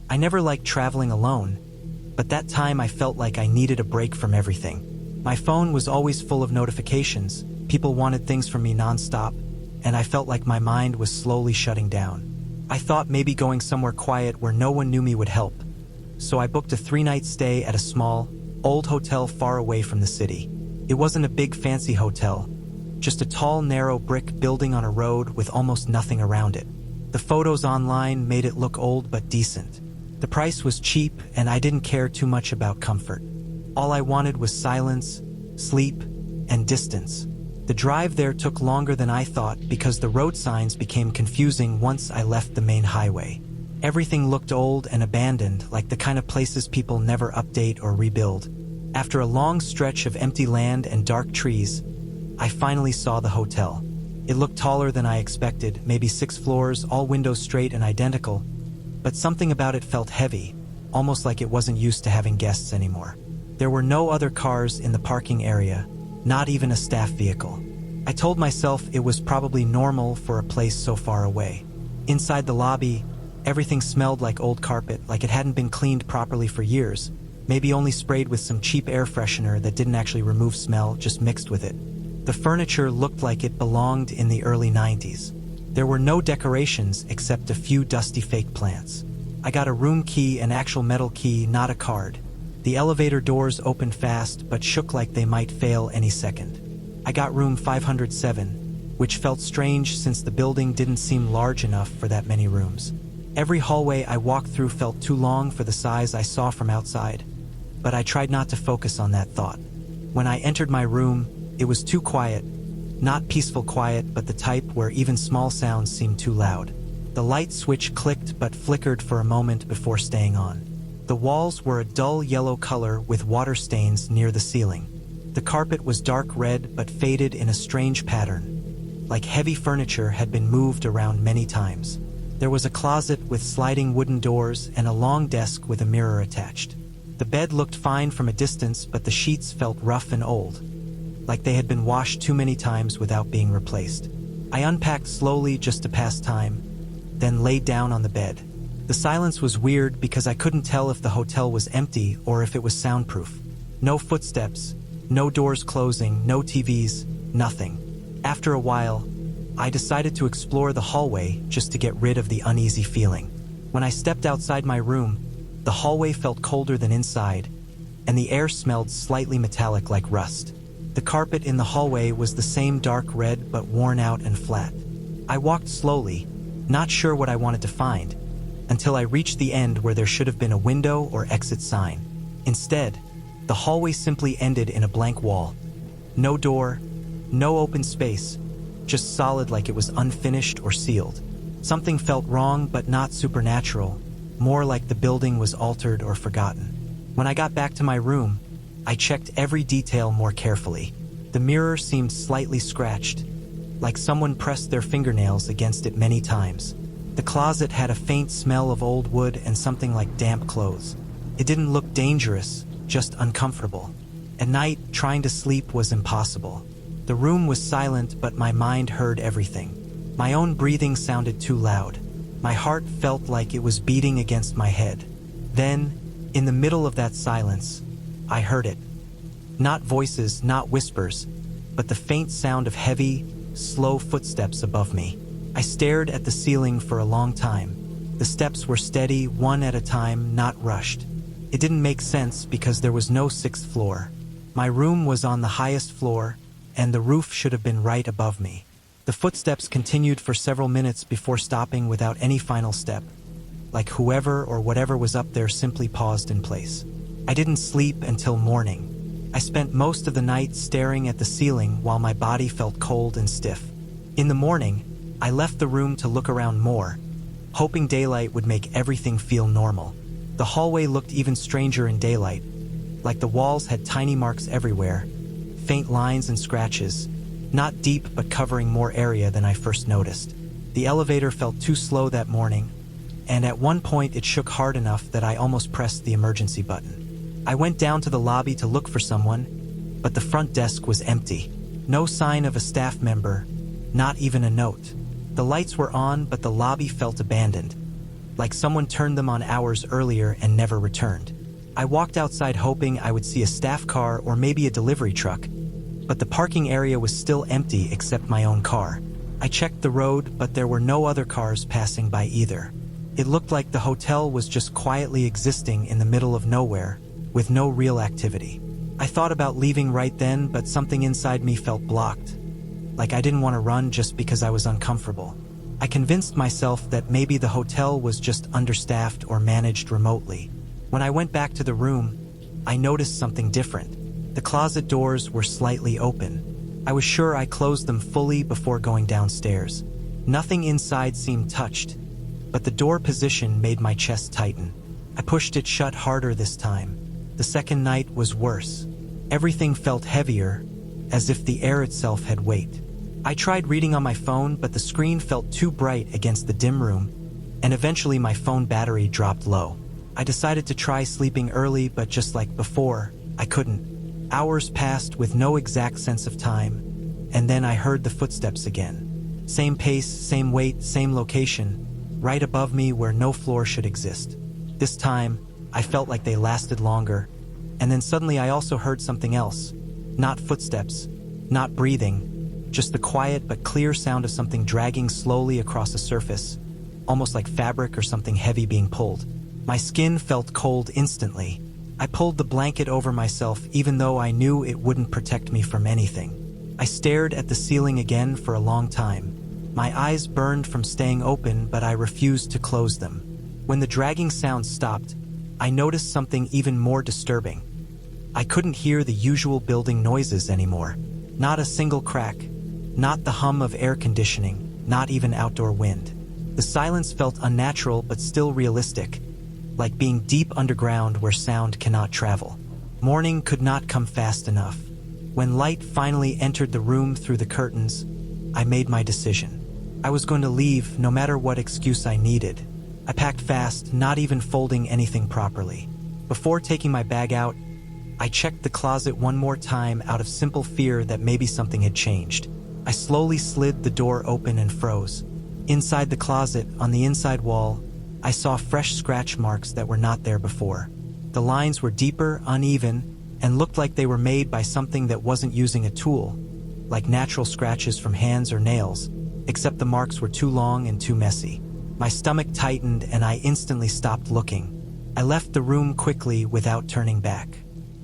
I never liked traveling alone, but that time I felt like I needed a break from everything. My phone was always full of notifications, people wanted things from me nonstop, and I felt like my mind was slowly shutting down. I thought maybe going somewhere quiet where no one knew me would help, so I booked a 3-night stay at a small, old hotel far away from the city. It wasn't a big fancy hotel, just a tall, narrow brick building on a road with almost nothing around it. The photos online made it look old but decent. The price was cheap, and I didn't care too much about comfort. All I wanted was silence, sleep, and distance. The drive there took longer than I thought because the road signs became confusing once I left the main highway. Everything looked old and abandoned, like the kind of places people never update or rebuild. After a long stretch of empty land and dark trees, I finally saw the hotel. It looked taller than I expected, maybe 6 floors, all windows straight and identical, but something about it felt heavy, almost like it wasn't used to having guests anymore. There were no other cars in the parking area, not even a staff vehicle. I told myself it was probably normal for a place so far away. Inside the lobby, everything smelled like old carpet, like it hadn't been cleaned properly for years, maybe only sprayed with some cheap air freshener that didn't actually remove smell, just mixed with it. The furniture looked like it belonged in the early 90s. There were no decorations except a few dusty fake plants. I got a room key, an actual metal key, not a card. The elevator doors opened fast but shook like they might fail any second. I got room 507, which felt strange since the building didn't seem large enough for that many rooms. Every hallway I walked through felt too long for the size I saw from outside, but I tried not to focus on that thought. When I entered my room, it was too quiet. Not peaceful quiet, but the type where even small sounds seemed too loud. The light switch clicked but flickered for a moment before staying on. The walls were a dull yellow color with water stains near the ceiling. The carpet was dark red but faded in a strange pattern, like heavy furniture had been moved around many times. There was a closet with sliding wooden doors and a long desk with a mirror attached. The bed looked fine from a distance, but the sheets felt rough and old, like they had been washed too many times without being replaced. I unpacked slowly just to pass time, then laid down on the bed. The silence was weird because I couldn't tell if the hotel was empty or if it was soundproof. No footsteps, no doors closing, no TVs, nothing. After a while, I decided to explore the hallway just to get rid of the uneasy feeling. When I stepped outside my room, the hallway felt colder than inside, and the air smelled slightly metallic like rust. The carpet in the hallway was the same dark red but worn out and flat. I walked slowly, not sure what I wanted to find, until I reached the end where there should have been a window or exit sign. Instead, the hallway simply ended in a blank wall. No door, no open space, just solid like it was unfinished or sealed. Something felt wrong but not supernatural, more like the building was altered or forgotten. When I got back to my room, I checked every detail more carefully. The mirror seemed slightly scratched, like someone pressed their fingernails against it many times. The closet had a faint smell of old wood and something like damp clothes. It didn't look dangerous, just uncomfortable. At night, trying to sleep was impossible. The room was silent, but my mind heard everything. My own breathing sounded too loud. My heart felt like it was beating against my head. Then, in the middle of that silence, I heard it. Not voices, not whispers, but the faint sound of heavy, slow footsteps above me. I stared at the ceiling for a long time. The steps were steady, one at a time, not rushed. It didn't make sense because there was no 6th floor. My room was on the highest floor, and the roof should have been right above me. The footsteps continued for several minutes before stopping without any final step, like whoever or whatever was up there simply paused in place. I didn't sleep until morning. I spent most of the night staring at the ceiling while my body felt cold and stiff. In the morning, I left the room to look around more, hoping daylight would make everything feel normal. The hallway looked even stranger in daylight, like the walls had tiny marks everywhere, faint lines and scratches, not deep but covering more area than I first noticed. The elevator felt too slow that morning, and at one point it shook hard enough that I almost pressed the emergency button. I went down to the lobby to look for someone, but the front desk was empty. No sign of a staff member, not even a note. The lights were on, but the lobby felt abandoned. like someone turned them on hours earlier and never returned. I walked outside hoping I would see a staff car or maybe a delivery truck, but the parking area was still empty except my own car. I checked the road, but there were no other cars passing by either. It looked like the hotel was just quietly existing in the middle of nowhere, with no real activity. I thought about leaving right then, but something inside me felt blocked, like I didn't want to run just because I was uncomfortable. I convinced myself that maybe the hotel was just understaffed or managed remotely. When I went back to the room, I noticed something different. The closet doors were slightly open. I was sure I closed them fully before going downstairs. Nothing inside seemed touched, but the door position made my chest tighten. I pushed it shut harder this time. The second night was worse. Everything felt heavier, as if the air itself had weight. I tried reading on my phone, but the screen felt too bright against the dim room, and eventually my phone battery dropped low. I decided to try sleeping early, but just like before, I couldn't. Hours passed with no exact sense of time, and then I heard the footsteps again. Same pace, same weight, same location, right above me where no floor should exist. This time, I felt like they lasted longer, and then suddenly I also heard something else. Not footsteps, not breathing, just the quiet but clear sound of something dragging slowly across a surface, almost like fabric or something heavy being pulled. My skin felt cold instantly. I pulled the blanket over myself even though I knew it wouldn't protect me from anything. I stared at the ceiling again for a long time. My eyes burned from staying open, but I refused to close them. When the dragging sound stopped, I noticed something even more disturbing. I couldn't hear the usual building noises anymore. Not a single crack, not the hum of air conditioning, not even outdoor wind. The silence felt unnatural but still realistic, like being deep underground where sound cannot travel. Morning could not come fast enough. When light finally entered the room through the curtains, I made my decision. I was going to leave no matter what excuse I needed. I packed fast, not even folding anything properly. Before taking my bag out, I checked the closet one more time out of simple fear that maybe something had changed. I slowly slid the door open and froze. Inside the closet, on the inside wall, I saw fresh scratch marks that were not there before. The lines were deeper, uneven, and looked like they were made by something that wasn't using a tool, like natural scratches from hands or nails, except the marks were too long and too messy. My stomach tightened and I instantly stopped looking. I left the room quickly without turning back.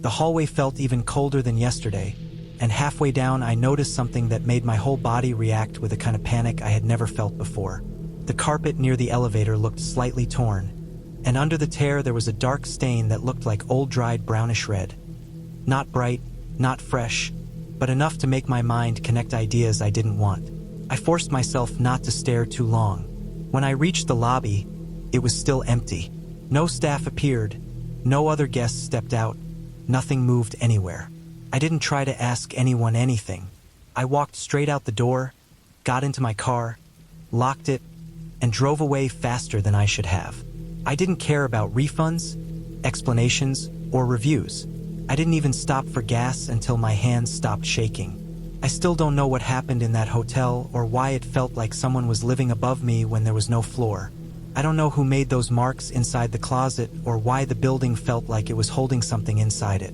The hallway felt even colder than yesterday, and halfway down I noticed something that made my whole body react with a kind of panic I had never felt before. The carpet near the elevator looked slightly torn, and under the tear there was a dark stain that looked like old dried brownish red. Not bright, not fresh, but enough to make my mind connect ideas I didn't want. I forced myself not to stare too long. When I reached the lobby, it was still empty. No staff appeared, no other guests stepped out, nothing moved anywhere. I didn't try to ask anyone anything. I walked straight out the door, got into my car, locked it, and drove away faster than I should have. I didn't care about refunds, explanations, or reviews. I didn't even stop for gas until my hands stopped shaking. I still don't know what happened in that hotel or why it felt like someone was living above me when there was no floor. I don't know who made those marks inside the closet or why the building felt like it was holding something inside it.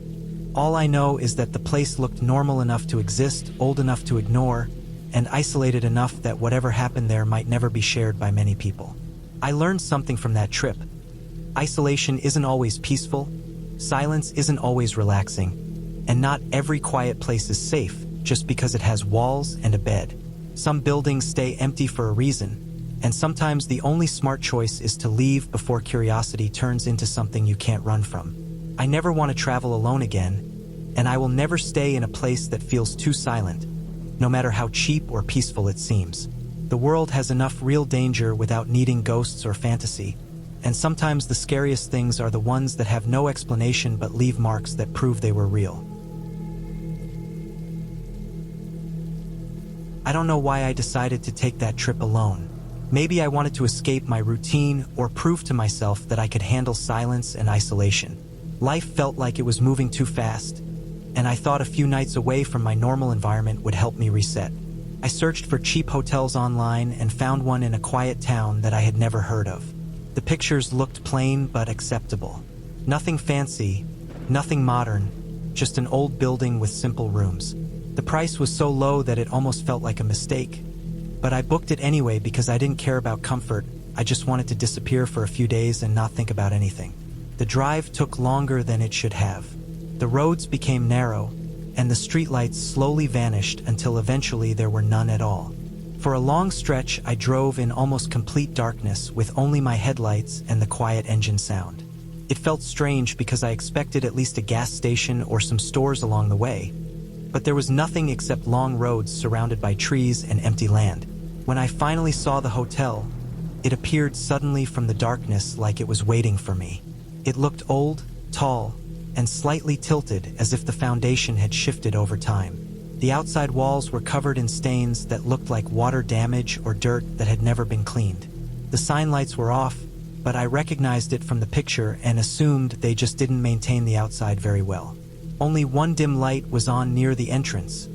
All I know is that the place looked normal enough to exist, old enough to ignore, and isolated enough that whatever happened there might never be shared by many people. I learned something from that trip. Isolation isn't always peaceful, silence isn't always relaxing, and not every quiet place is safe just because it has walls and a bed. Some buildings stay empty for a reason, and sometimes the only smart choice is to leave before curiosity turns into something you can't run from. I never want to travel alone again, and I will never stay in a place that feels too silent, no matter how cheap or peaceful it seems. The world has enough real danger without needing ghosts or fantasy, and sometimes the scariest things are the ones that have no explanation but leave marks that prove they were real. I don't know why I decided to take that trip alone. Maybe I wanted to escape my routine or prove to myself that I could handle silence and isolation. Life felt like it was moving too fast, and I thought a few nights away from my normal environment would help me reset. I searched for cheap hotels online and found one in a quiet town that I had never heard of. The The pictures looked plain but acceptable. Nothing fancy, nothing modern, just an old building with simple rooms. The price was so low that it almost felt like a mistake. But I booked it anyway because I didn't care about comfort. I just wanted to disappear for a few days and not think about anything. The drive took longer than it should have. The roads became narrow, and the streetlights slowly vanished until eventually there were none at all. For a long stretch, I drove in almost complete darkness with only my headlights and the quiet engine sound. It felt strange because I expected at least a gas station or some stores along the way, but there was nothing except long roads surrounded by trees and empty land. When I finally saw the hotel, it appeared suddenly from the darkness like it was waiting for me. It looked old, tall, and slightly tilted as if the foundation had shifted over time. The outside walls were covered in stains that looked like water damage or dirt that had never been cleaned. The sign lights were off, but I recognized it from the picture and assumed they just didn't maintain the outside very well. Only one dim light was on near the entrance,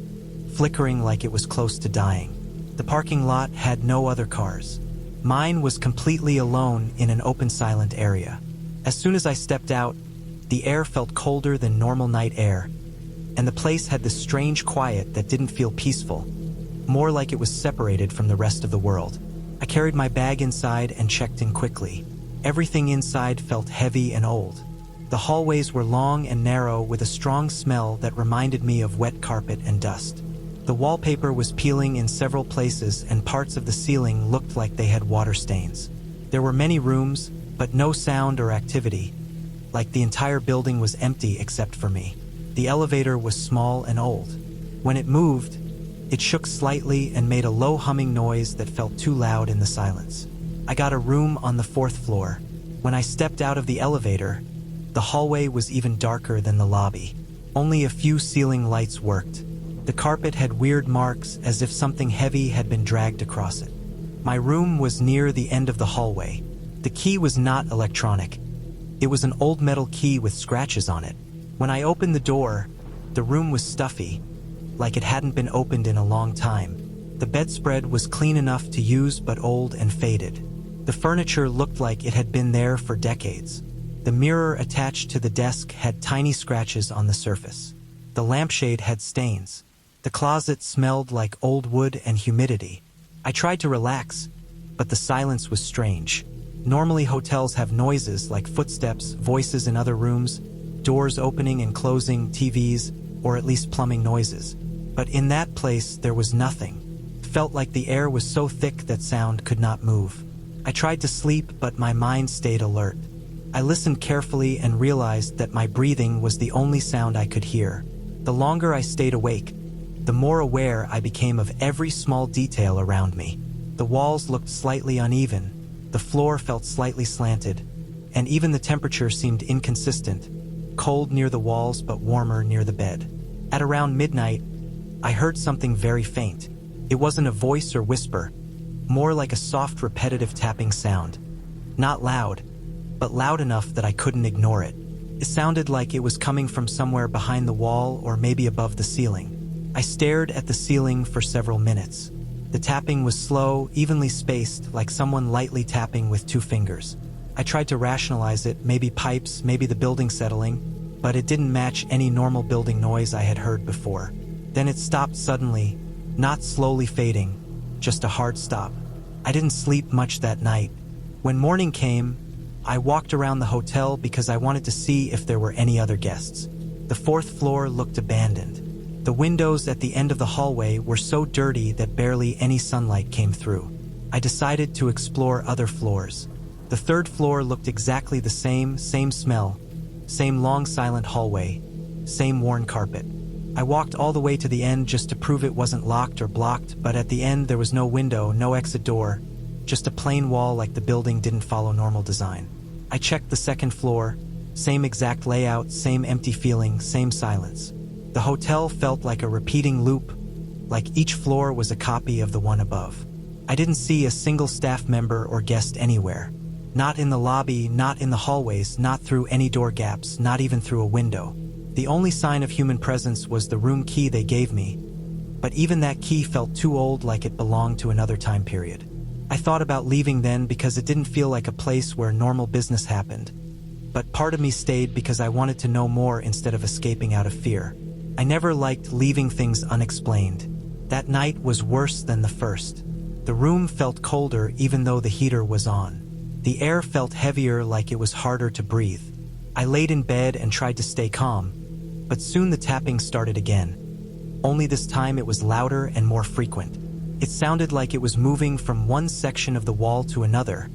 flickering like it was close to dying. The parking lot had no other cars. Mine was completely alone in an open silent area. As soon as I stepped out, the air felt colder than normal night air, and the place had this strange quiet that didn't feel peaceful, more like it was separated from the rest of the world. I carried my bag inside and checked in quickly. Everything inside felt heavy and old. The hallways were long and narrow with a strong smell that reminded me of wet carpet and dust. The wallpaper was peeling in several places and parts of the ceiling looked like they had water stains. There were many rooms, but no sound or activity, like the entire building was empty except for me. The elevator was small and old. When it moved, it shook slightly and made a low humming noise that felt too loud in the silence. I got a room on the 4th floor. When I stepped out of the elevator, the hallway was even darker than the lobby. Only a few ceiling lights worked. The carpet had weird marks as if something heavy had been dragged across it. My room was near the end of the hallway. The key was not electronic. It was an old metal key with scratches on it. When I opened the door, the room was stuffy, like it hadn't been opened in a long time. The bedspread was clean enough to use but old and faded. The furniture looked like it had been there for decades. The mirror attached to the desk had tiny scratches on the surface. The lampshade had stains. The closet smelled like old wood and humidity. I tried to relax, but the silence was strange. Normally hotels have noises like footsteps, voices in other rooms, doors opening and closing, TVs, or at least plumbing noises. But in that place, there was nothing. It felt like the air was so thick that sound could not move. I tried to sleep, but my mind stayed alert. I listened carefully and realized that my breathing was the only sound I could hear. The longer I stayed awake, the more aware I became of every small detail around me. The walls looked slightly uneven, the floor felt slightly slanted, and even the temperature seemed inconsistent. Cold near the walls but warmer near the bed. At around midnight, I heard something very faint. It wasn't a voice or whisper, more like a soft repetitive tapping sound. Not loud, but loud enough that I couldn't ignore it. It sounded like it was coming from somewhere behind the wall or maybe above the ceiling. I stared at the ceiling for several minutes. The tapping was slow, evenly spaced, like someone lightly tapping with 2 fingers. I tried to rationalize it, maybe pipes, maybe the building settling, but it didn't match any normal building noise I had heard before. Then it stopped suddenly, not slowly fading, just a hard stop. I didn't sleep much that night. When morning came, I walked around the hotel because I wanted to see if there were any other guests. The 4th floor looked abandoned. The windows at the end of the hallway were so dirty that barely any sunlight came through. I decided to explore other floors. The 3rd floor looked exactly the same smell, same long silent hallway, same worn carpet. I walked all the way to the end just to prove it wasn't locked or blocked, but at the end there was no window, no exit door, just a plain wall like the building didn't follow normal design. I checked the 2nd floor, same exact layout, same empty feeling, same silence. The hotel felt like a repeating loop, like each floor was a copy of the one above. I didn't see a single staff member or guest anywhere. Not in the lobby, not in the hallways, not through any door gaps, not even through a window. The only sign of human presence was the room key they gave me, but even that key felt too old, like it belonged to another time period. I thought about leaving then because it didn't feel like a place where normal business happened. But part of me stayed because I wanted to know more instead of escaping out of fear. I never liked leaving things unexplained. That night was worse than the first. The room felt colder even though the heater was on. The air felt heavier, like it was harder to breathe. I laid in bed and tried to stay calm, but soon the tapping started again. Only this time it was louder and more frequent. It sounded like it was moving from one section of the wall to another,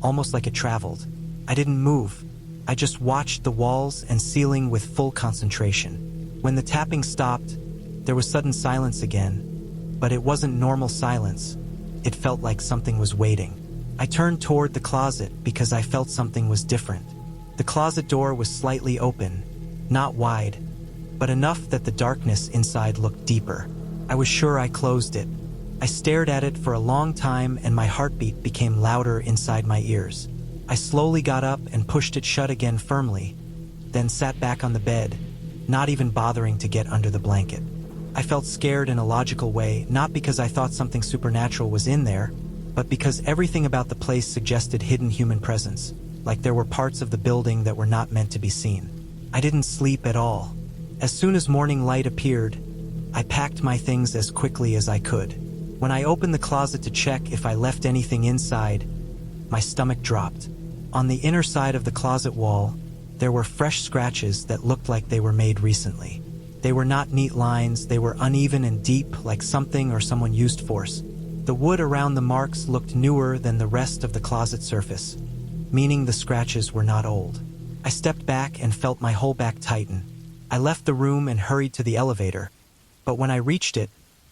almost like it traveled. I didn't move. I just watched the walls and ceiling with full concentration. When the tapping stopped, there was sudden silence again, but it wasn't normal silence. It felt like something was waiting. I turned toward the closet because I felt something was different. The closet door was slightly open, not wide, but enough that the darkness inside looked deeper. I was sure I closed it. I stared at it for a long time and my heartbeat became louder inside my ears. I slowly got up and pushed it shut again firmly, then sat back on the bed, not even bothering to get under the blanket. I felt scared in a logical way, not because I thought something supernatural was in there, but because everything about the place suggested hidden human presence, like there were parts of the building that were not meant to be seen. I didn't sleep at all. As soon as morning light appeared, I packed my things as quickly as I could. When I opened the closet to check if I left anything inside, my stomach dropped. On the inner side of the closet wall, there were fresh scratches that looked like they were made recently. They were not neat lines, they were uneven and deep, like something or someone used force. The wood around the marks looked newer than the rest of the closet surface, meaning the scratches were not old. I stepped back and felt my whole back tighten. I left the room and hurried to the elevator, but when I reached it,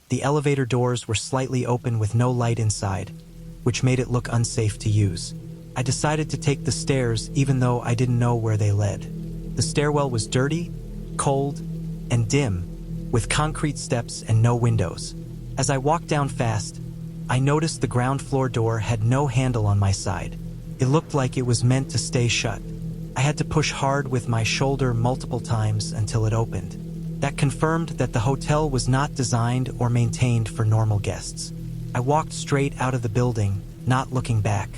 the elevator doors were slightly open with no light inside, which made it look unsafe to use. I decided to take the stairs even though I didn't know where they led. The stairwell was dirty, cold, and dim, with concrete steps and no windows. As I walked down fast, I noticed the ground floor door had no handle on my side. It looked like it was meant to stay shut. I had to push hard with my shoulder multiple times until it opened. That confirmed that the hotel was not designed or maintained for normal guests. I walked straight out of the building, not looking back.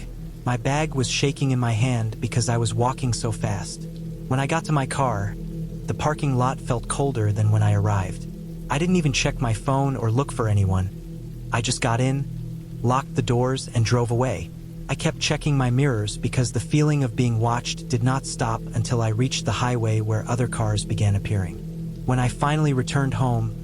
My bag was shaking in my hand because I was walking so fast. When I got to my car, the parking lot felt colder than when I arrived. I didn't even check my phone or look for anyone. I just got in, locked the doors, and drove away. I kept checking my mirrors because the feeling of being watched did not stop until I reached the highway where other cars began appearing. When I finally returned home,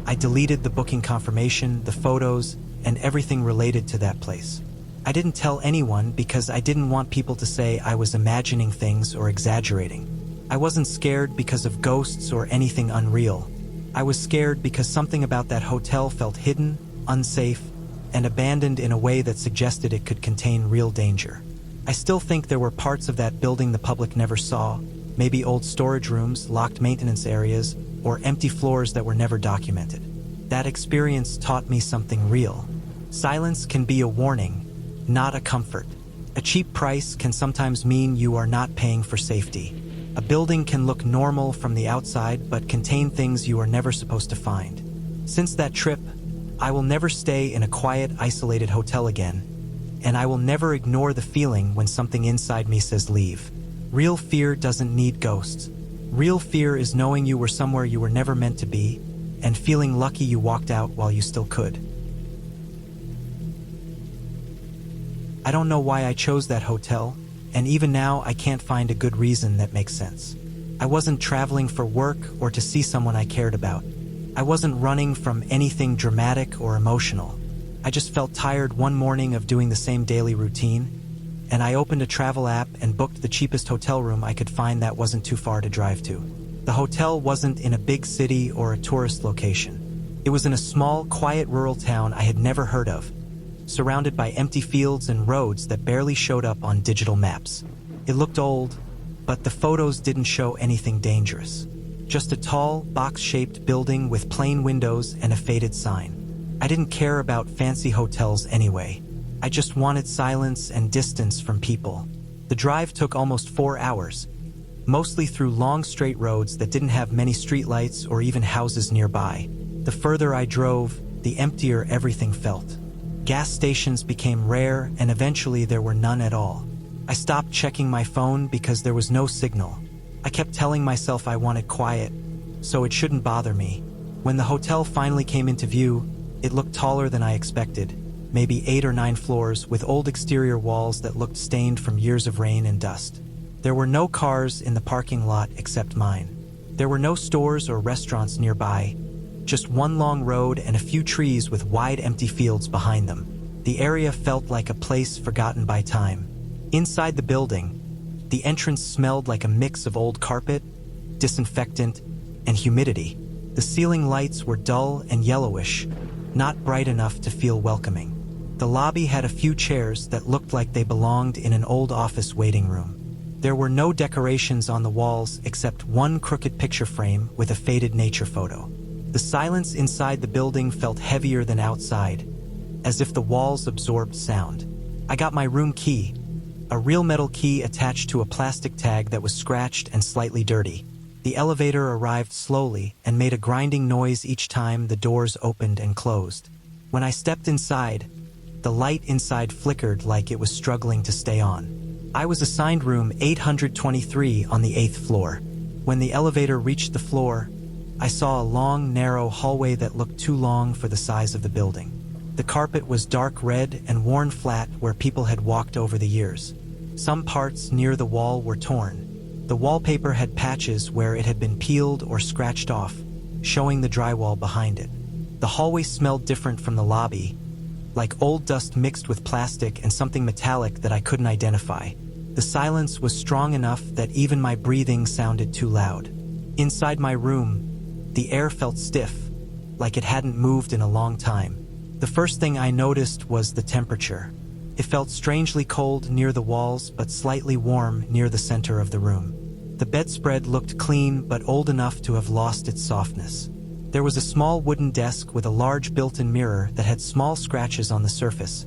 I deleted the booking confirmation, the photos, and everything related to that place. I didn't tell anyone because I didn't want people to say I was imagining things or exaggerating. I wasn't scared because of ghosts or anything unreal. I was scared because something about that hotel felt hidden, unsafe, and abandoned in a way that suggested it could contain real danger. I still think there were parts of that building the public never saw, maybe old storage rooms, locked maintenance areas, or empty floors that were never documented. That experience taught me something real. Silence can be a warning, not a comfort. A cheap price can sometimes mean you are not paying for safety. A building can look normal from the outside but contain things you are never supposed to find. Since that trip, I will never stay in a quiet, isolated hotel again, and I will never ignore the feeling when something inside me says leave. Real fear doesn't need ghosts. Real fear is knowing you were somewhere you were never meant to be, and feeling lucky you walked out while you still could. I don't know why I chose that hotel, and even now I can't find a good reason that makes sense. I wasn't traveling for work or to see someone I cared about. I wasn't running from anything dramatic or emotional. I just felt tired one morning of doing the same daily routine, and I opened a travel app and booked the cheapest hotel room I could find that wasn't too far to drive to. The hotel wasn't in a big city or a tourist location. It was in a small, quiet rural town I had never heard of, surrounded by empty fields and roads that barely showed up on digital maps. It looked old, but the photos didn't show anything dangerous. Just a tall, box-shaped building with plain windows and a faded sign. I didn't care about fancy hotels anyway. I just wanted silence and distance from people. The drive took almost 4 hours, mostly through long straight roads that didn't have many streetlights or even houses nearby. The further I drove, the emptier everything felt. Gas stations became rare, and eventually there were none at all. I stopped checking my phone because there was no signal. I kept telling myself I wanted quiet, so it shouldn't bother me. When the hotel finally came into view, it looked taller than I expected, maybe 8 or 9 floors with old exterior walls that looked stained from years of rain and dust. There were no cars in the parking lot except mine. There were no stores or restaurants nearby, just one long road and a few trees with wide empty fields behind them. The area felt like a place forgotten by time. Inside the building, the entrance smelled like a mix of old carpet, disinfectant, and humidity. The ceiling lights were dull and yellowish, not bright enough to feel welcoming. The lobby had a few chairs that looked like they belonged in an old office waiting room. There were no decorations on the walls except one crooked picture frame with a faded nature photo. The silence inside the building felt heavier than outside, as if the walls absorbed sound. I got my room key, a real metal key attached to a plastic tag that was scratched and slightly dirty. The elevator arrived slowly and made a grinding noise each time the doors opened and closed. When I stepped inside, the light inside flickered like it was struggling to stay on. I was assigned room 823 on the 8th floor. When the elevator reached the floor, I saw a long, narrow hallway that looked too long for the size of the building. The carpet was dark red and worn flat where people had walked over the years. Some parts near the wall were torn. The wallpaper had patches where it had been peeled or scratched off, showing the drywall behind it. The hallway smelled different from the lobby, like old dust mixed with plastic and something metallic that I couldn't identify. The silence was strong enough that even my breathing sounded too loud. Inside my room, the air felt stiff, like it hadn't moved in a long time. The first thing I noticed was the temperature. It felt strangely cold near the walls but slightly warm near the center of the room. The bedspread looked clean but old enough to have lost its softness. There was a small wooden desk with a large built-in mirror that had small scratches on the surface,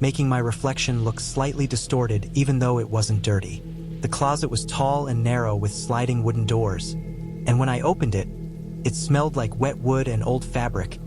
making my reflection look slightly distorted even though it wasn't dirty. The closet was tall and narrow with sliding wooden doors, and when I opened it, it smelled like wet wood and old fabric,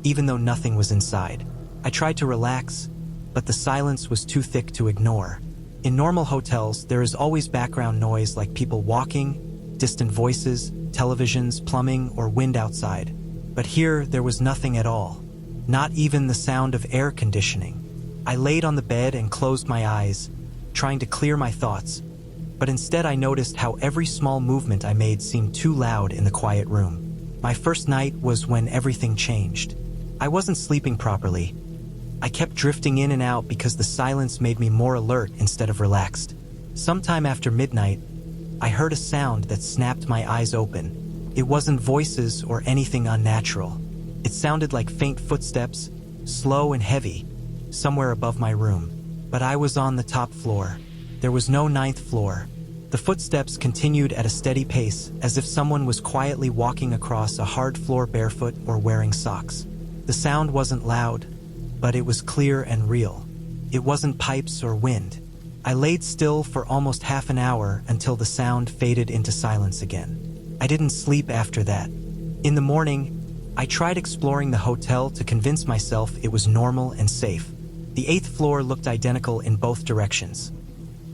even though nothing was inside. I tried to relax, but the silence was too thick to ignore. In normal hotels, there is always background noise like people walking, distant voices, televisions, plumbing, or wind outside. But here, there was nothing at all. Not even the sound of air conditioning. I laid on the bed and closed my eyes, trying to clear my thoughts, but instead I noticed how every small movement I made seemed too loud in the quiet room. My first night was when everything changed. I wasn't sleeping properly. I kept drifting in and out because the silence made me more alert instead of relaxed. Sometime after midnight, I heard a sound that snapped my eyes open. It wasn't voices or anything unnatural. It sounded like faint footsteps, slow and heavy, somewhere above my room. But I was on the top floor. There was no 9th floor. The footsteps continued at a steady pace, as if someone was quietly walking across a hard floor barefoot or wearing socks. The sound wasn't loud, but it was clear and real. It wasn't pipes or wind. I laid still for almost half an hour until the sound faded into silence again. I didn't sleep after that. In the morning, I tried exploring the hotel to convince myself it was normal and safe. The 8th floor looked identical in both directions.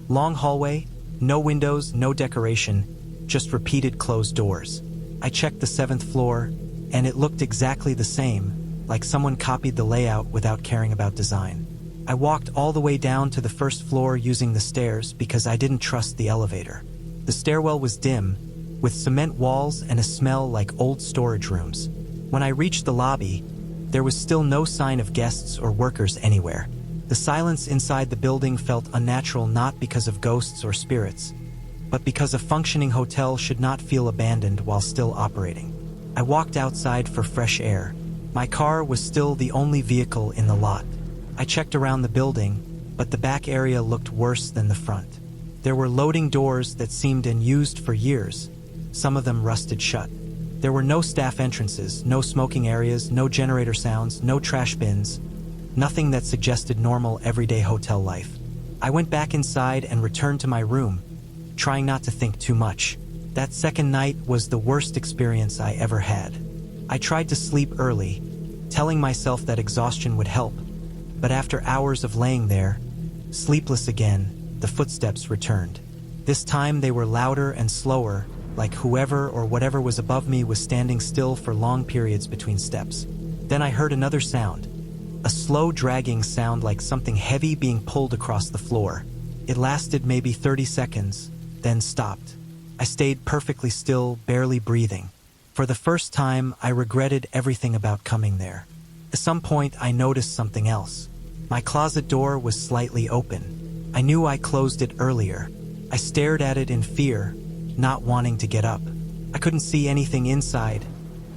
Long hallway, no windows, no decoration, just repeated closed doors. I checked the 7th floor, and it looked exactly the same, like someone copied the layout without caring about design. I walked all the way down to the 1st floor using the stairs because I didn't trust the elevator. The stairwell was dim, with cement walls and a smell like old storage rooms. When I reached the lobby, there was still no sign of guests or workers anywhere. The silence inside the building felt unnatural not because of ghosts or spirits, but because a functioning hotel should not feel abandoned while still operating. I walked outside for fresh air. My car was still the only vehicle in the lot. I checked around the building, but the back area looked worse than the front. There were loading doors that seemed unused for years, some of them rusted shut. There were no staff entrances, no smoking areas, no generator sounds, no trash bins, nothing that suggested normal, everyday hotel life. I went back inside and returned to my room, trying not to think too much. That second night was the worst experience I ever had. I tried to sleep early, telling myself that exhaustion would help, But after hours of laying there, sleepless again, the footsteps returned. This time they were louder and slower, like whoever or whatever was above me was standing still for long periods between steps. Then I heard another sound, a slow dragging sound like something heavy being pulled across the floor. It lasted maybe 30 seconds, then stopped. I stayed perfectly still, barely breathing. For the first time, I regretted everything about coming there. At some point, I noticed something else. My closet door was slightly open. I knew I closed it earlier. I stared at it in fear, not wanting to get up. I couldn't see anything inside,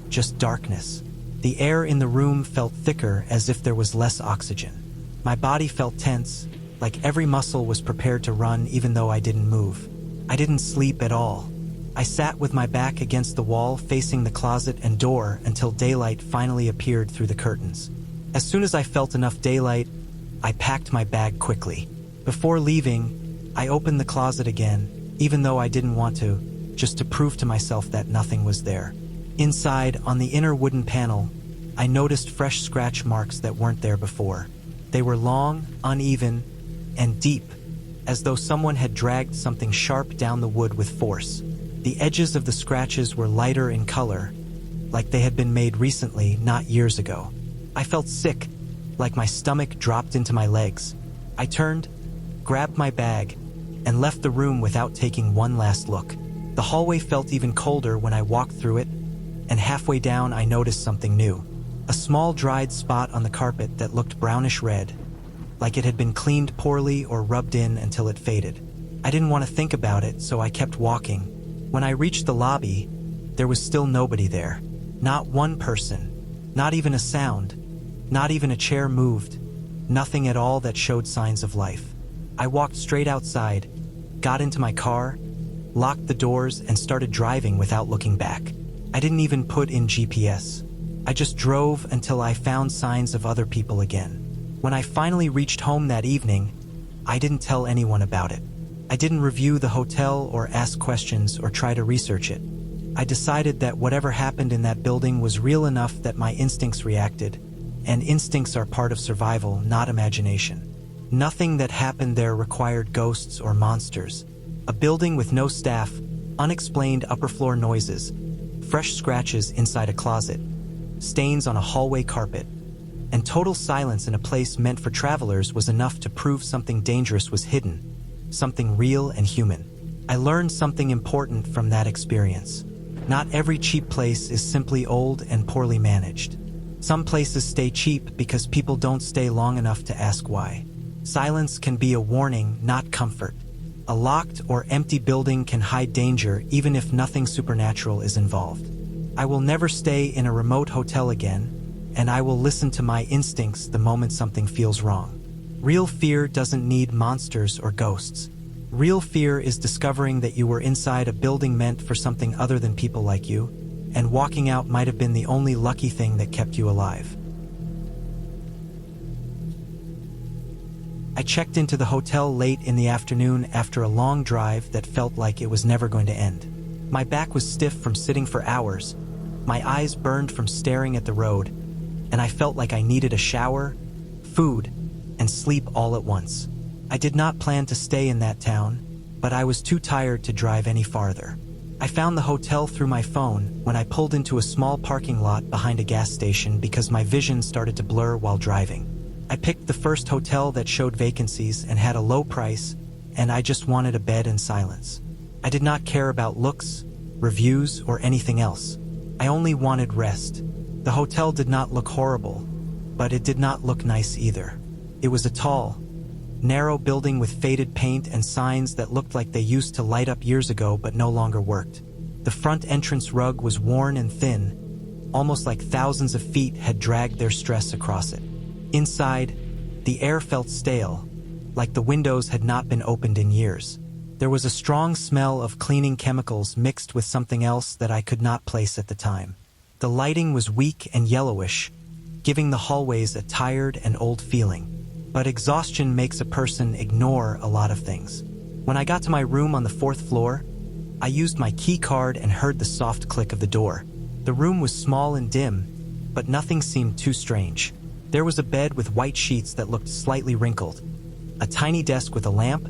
just darkness. The air in the room felt thicker, as if there was less oxygen. My body felt tense, like every muscle was prepared to run even though I didn't move. I didn't sleep at all. I sat with my back against the wall, facing the closet and door until daylight finally appeared through the curtains. As soon as I felt enough daylight, I packed my bag quickly. Before leaving, I opened the closet again, even though I didn't want to, just to prove to myself that nothing was there. Inside, on the inner wooden panel, I noticed fresh scratch marks that weren't there before. They were long, uneven, and deep, as though someone had dragged something sharp down the wood with force. The edges of the scratches were lighter in color, like they had been made recently, not years ago. I felt sick, like my stomach dropped into my legs. I turned, grabbed my bag, and left the room without taking one last look. The hallway felt even colder when I walked through it, and halfway down I noticed something new. A small dried spot on the carpet that looked brownish red, like it had been cleaned poorly or rubbed in until it faded. I didn't want to think about it, so I kept walking. When I reached the lobby, there was still nobody there. Not one person, not even a sound, not even a chair moved, nothing at all that showed signs of life. I walked straight outside, got into my car, locked the doors, and started driving without looking back. I didn't even put in GPS. I just drove until I found signs of other people again. When I finally reached home that evening, I didn't tell anyone about it. I didn't review the hotel or ask questions or try to research it. I decided that whatever happened in that building was real enough that my instincts reacted, and instincts are part of survival, not imagination. Nothing that happened there required ghosts or monsters. A building with no staff, unexplained upper floor noises, fresh scratches inside a closet, stains on a hallway carpet, and total silence in a place meant for travelers was enough to prove something dangerous was hidden, something real and human. I learned something important from that experience. Not every cheap place is simply old and poorly managed. Some places stay cheap because people don't stay long enough to ask why. Silence can be a warning, not comfort. A locked or empty building can hide danger even if nothing supernatural is involved. I will never stay in a remote hotel again, and I will listen to my instincts the moment something feels wrong. Real fear doesn't need monsters or ghosts. Real fear is discovering that you were inside a building meant for something other than people like you, and walking out might have been the only lucky thing that kept you alive. I checked into the hotel late in the afternoon after a long drive that felt like it was never going to end. My back was stiff from sitting for hours, my eyes burned from staring at the road, and I felt like I needed a shower, food, and sleep all at once. I did not plan to stay in that town, but I was too tired to drive any farther. I found the hotel through my phone when I pulled into a small parking lot behind a gas station because my vision started to blur while driving. I picked the first hotel that showed vacancies and had a low price, and I just wanted a bed and silence. I did not care about looks, reviews, or anything else. I only wanted rest. The hotel did not look horrible, but it did not look nice either. It was a tall, narrow building with faded paint and signs that looked like they used to light up years ago but no longer worked. The front entrance rug was worn and thin, almost like thousands of feet had dragged their stress across it. Inside, the air felt stale, like the windows had not been opened in years. There was a strong smell of cleaning chemicals mixed with something else that I could not place at the time. The lighting was weak and yellowish, giving the hallways a tired and old feeling. But exhaustion makes a person ignore a lot of things. When I got to my room on the 4th floor, I used my key card and heard the soft click of the door. The room was small and dim, but nothing seemed too strange. There was a bed with white sheets that looked slightly wrinkled, a tiny desk with a lamp,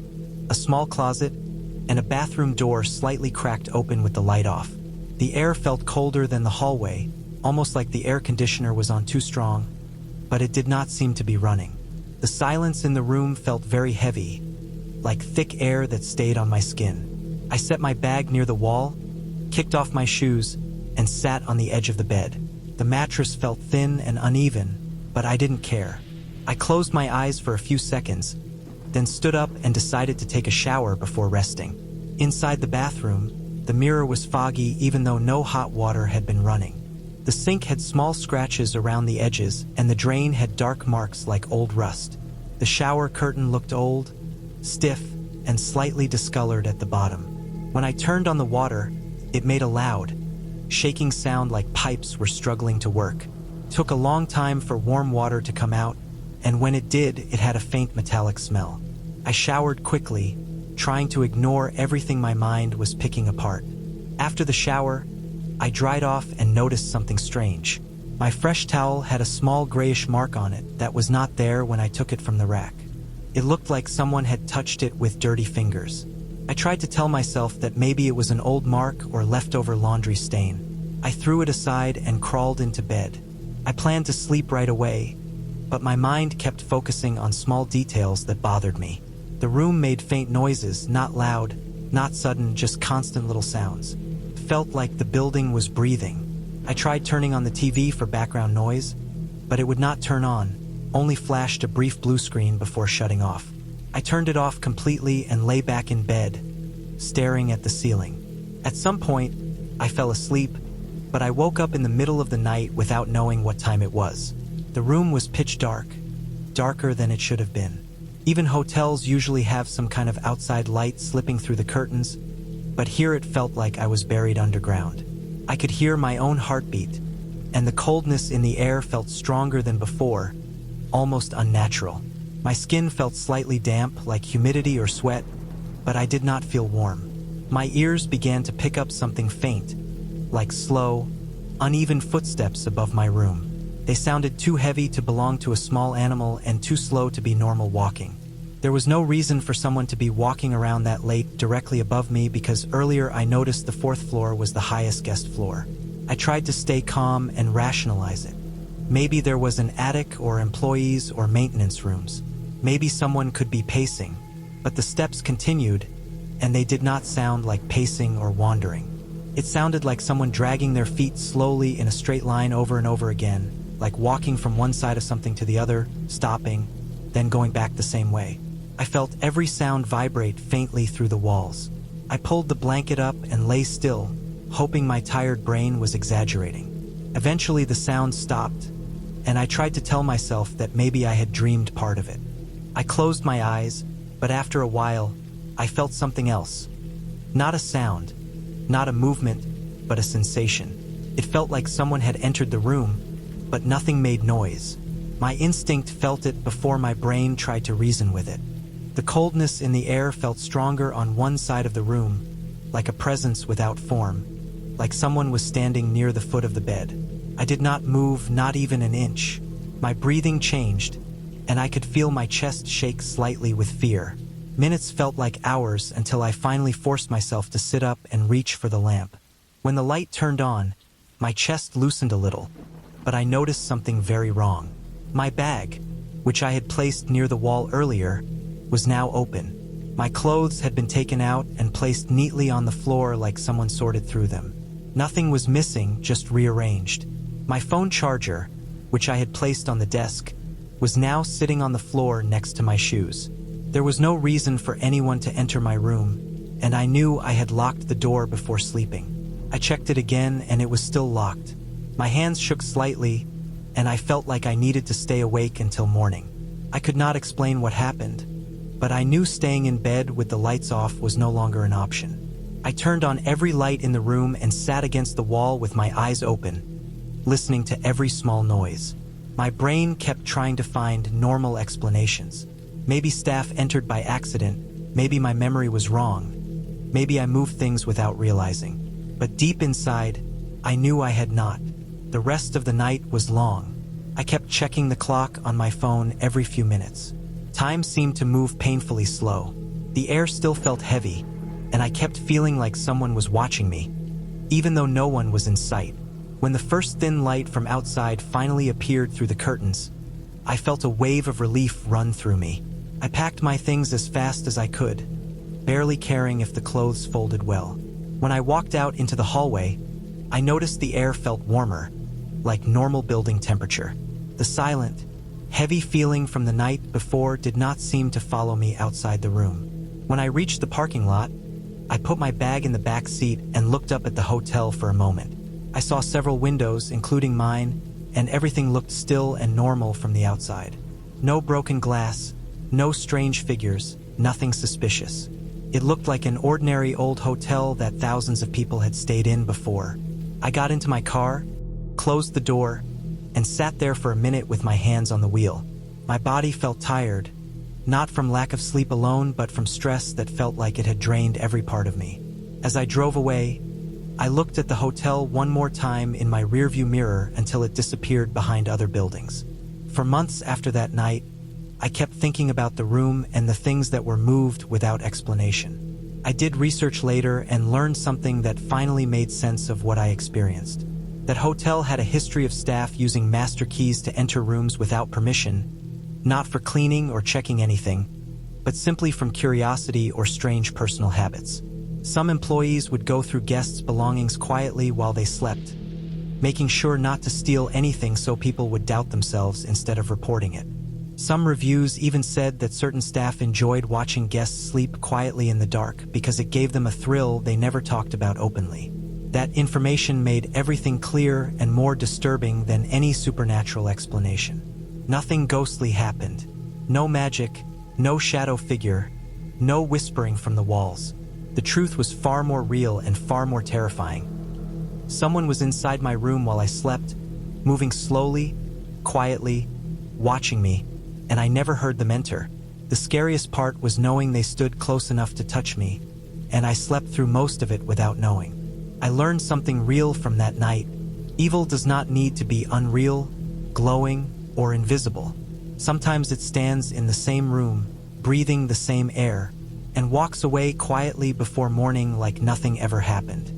a small closet, and a bathroom door slightly cracked open with the light off. The air felt colder than the hallway, almost like the air conditioner was on too strong, but it did not seem to be running. The silence in the room felt very heavy, like thick air that stayed on my skin. I set my bag near the wall, kicked off my shoes, and sat on the edge of the bed. The mattress felt thin and uneven, but I didn't care. I closed my eyes for a few seconds, then stood up and decided to take a shower before resting. Inside the bathroom, the mirror was foggy even though no hot water had been running. The sink had small scratches around the edges, and the drain had dark marks like old rust. The shower curtain looked old, stiff, and slightly discolored at the bottom. When I turned on the water, it made a loud, shaking sound like pipes were struggling to work. It took a long time for warm water to come out, and when it did, it had a faint metallic smell. I showered quickly, trying to ignore everything my mind was picking apart. After the shower, I dried off and noticed something strange. My fresh towel had a small grayish mark on it that was not there when I took it from the rack. It looked like someone had touched it with dirty fingers. I tried to tell myself that maybe it was an old mark or leftover laundry stain. I threw it aside and crawled into bed. I planned to sleep right away, but my mind kept focusing on small details that bothered me. The room made faint noises, not loud, not sudden, just constant little sounds. It felt like the building was breathing. I tried turning on the TV for background noise, but it would not turn on, only flashed a brief blue screen before shutting off. I turned it off completely and lay back in bed, staring at the ceiling. At some point, I fell asleep, but I woke up in the middle of the night without knowing what time it was. The room was pitch dark, darker than it should have been. Even hotels usually have some kind of outside light slipping through the curtains, but here it felt like I was buried underground. I could hear my own heartbeat, and the coldness in the air felt stronger than before, almost unnatural. My skin felt slightly damp, like humidity or sweat, but I did not feel warm. My ears began to pick up something faint, like slow, uneven footsteps above my room. They sounded too heavy to belong to a small animal and too slow to be normal walking. There was no reason for someone to be walking around that late directly above me because earlier I noticed the fourth floor was the highest guest floor. I tried to stay calm and rationalize it. Maybe there was an attic or employees or maintenance rooms. Maybe someone could be pacing, but the steps continued, and they did not sound like pacing or wandering. It sounded like someone dragging their feet slowly in a straight line over and over again, like walking from one side of something to the other, stopping, then going back the same way. I felt every sound vibrate faintly through the walls. I pulled the blanket up and lay still, hoping my tired brain was exaggerating. Eventually the sound stopped, and I tried to tell myself that maybe I had dreamed part of it. I closed my eyes, but after a while, I felt something else. Not a sound, not a movement, but a sensation. It felt like someone had entered the room, but nothing made noise. My instinct felt it before my brain tried to reason with it. The coldness in the air felt stronger on one side of the room, like a presence without form, like someone was standing near the foot of the bed. I did not move, not even an inch. My breathing changed, and I could feel my chest shake slightly with fear. Minutes felt like hours until I finally forced myself to sit up and reach for the lamp. When the light turned on, my chest loosened a little, but I noticed something very wrong. My bag, which I had placed near the wall earlier, was now open. My clothes had been taken out and placed neatly on the floor like someone sorted through them. Nothing was missing, just rearranged. My phone charger, which I had placed on the desk, was now sitting on the floor next to my shoes. There was no reason for anyone to enter my room, and I knew I had locked the door before sleeping. I checked it again and it was still locked. My hands shook slightly, and I felt like I needed to stay awake until morning. I could not explain what happened, but I knew staying in bed with the lights off was no longer an option. I turned on every light in the room and sat against the wall with my eyes open, listening to every small noise. My brain kept trying to find normal explanations. Maybe staff entered by accident, maybe my memory was wrong, maybe I moved things without realizing. But deep inside, I knew I had not. The rest of the night was long. I kept checking the clock on my phone every few minutes. Time seemed to move painfully slow. The air still felt heavy, and I kept feeling like someone was watching me, even though no one was in sight. When the first thin light from outside finally appeared through the curtains, I felt a wave of relief run through me. I packed my things as fast as I could, barely caring if the clothes folded well. When I walked out into the hallway, I noticed the air felt warmer, like normal building temperature. The silent, heavy feeling from the night before did not seem to follow me outside the room. When I reached the parking lot, I put my bag in the back seat and looked up at the hotel for a moment. I saw several windows, including mine, and everything looked still and normal from the outside. No broken glass, no strange figures, nothing suspicious. It looked like an ordinary old hotel that thousands of people had stayed in before. I got into my car, closed the door, and sat there for a minute with my hands on the wheel. My body felt tired, not from lack of sleep alone, but from stress that felt like it had drained every part of me. As I drove away, I looked at the hotel one more time in my rearview mirror until it disappeared behind other buildings. For months after that night, I kept thinking about the room and the things that were moved without explanation. I did research later and learned something that finally made sense of what I experienced. That hotel had a history of staff using master keys to enter rooms without permission, not for cleaning or checking anything, but simply from curiosity or strange personal habits. Some employees would go through guests' belongings quietly while they slept, making sure not to steal anything so people would doubt themselves instead of reporting it. Some reviews even said that certain staff enjoyed watching guests sleep quietly in the dark because it gave them a thrill they never talked about openly. That information made everything clear and more disturbing than any supernatural explanation. Nothing ghostly happened. No magic, no shadow figure, no whispering from the walls. The truth was far more real and far more terrifying. Someone was inside my room while I slept, moving slowly, quietly, watching me, and I never heard them enter. The scariest part was knowing they stood close enough to touch me, and I slept through most of it without knowing. I learned something real from that night. Evil does not need to be unreal, glowing, or invisible. Sometimes it stands in the same room, breathing the same air, and walks away quietly before morning like nothing ever happened.